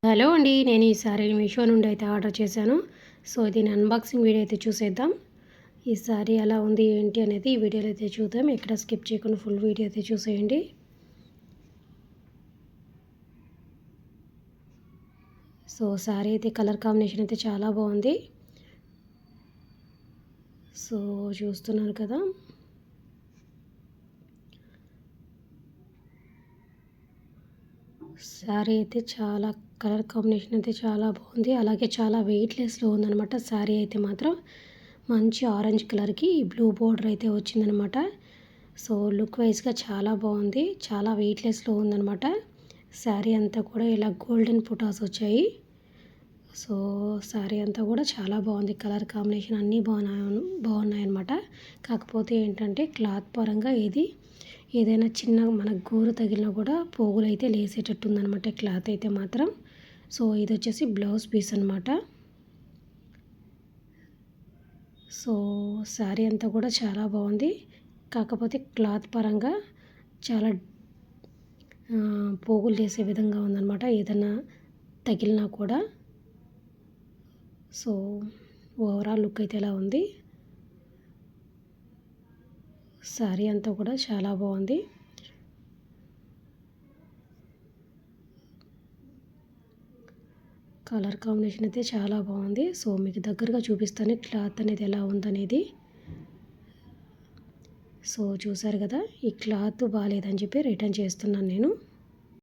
Hello అండి, నేను ఈ సారీని మీషో నుండి అయితే ఆర్డర్ చేశాను. సో దీని అన్బాక్సింగ్ వీడియో అయితే చూసేద్దాం. ఈ సారీ ఎలా ఉంది ఏంటి అనేది ఈ వీడియోలో అయితే చూద్దాం. ఎక్కడ స్కిప్ చేయకుండా ఫుల్ వీడియో అయితే చూసేయండి. సో సారీ అయితే కలర్ కాంబినేషన్ అయితే చాలా బాగుంది. సో చూస్తున్నారు కదా, శారీ అయితే చాలా కలర్ కాంబినేషన్ అయితే చాలా బాగుంది. అలాగే చాలా వెయిట్లెస్లో ఉందన్నమాట. శారీ అయితే మాత్రం మంచి ఆరెంజ్ కలర్కి బ్లూ బోర్డర్ అయితే వచ్చిందనమాట. సో లుక్ వైజ్గా చాలా బాగుంది. చాలా వెయిట్లెస్లో ఉందన్నమాట. శారీ అంతా కూడా ఇలా గోల్డెన్ పుటాస్ వచ్చాయి. సో శారీ అంతా కూడా చాలా బాగుంది. కలర్ కాంబినేషన్ అన్నీ బాగున్నాయన్నమాట. కాకపోతే ఏంటంటే క్లాత్ పరంగా ఏదైనా చిన్న మనకు గోరు తగిలినా కూడా పోగులు అయితే లేసేటట్టు ఉందన్నమాట క్లాత్ అయితే మాత్రం. సో ఇది వచ్చేసి బ్లౌజ్ పీస్ అనమాట. సో శారీ అంతా కూడా చాలా బాగుంది. కాకపోతే క్లాత్ పరంగా చాలా పోగులు లేసే విధంగా ఉందన్నమాట ఏదైనా తగిలినా కూడా. సో ఓవరాల్ లుక్ అయితే ఎలా ఉంది. శారీ అంతా కూడా చాలా బాగుంది. కలర్ కాంబినేషన్ అయితే చాలా బాగుంది. సో మీకు దగ్గరగా చూపిస్తాను క్లాత్ అనేది ఎలా ఉందనేది. సో చూసారు కదా, ఈ క్లాత్ బాగాలేదని చెప్పి రిటర్న్ చేస్తున్నాను నేను.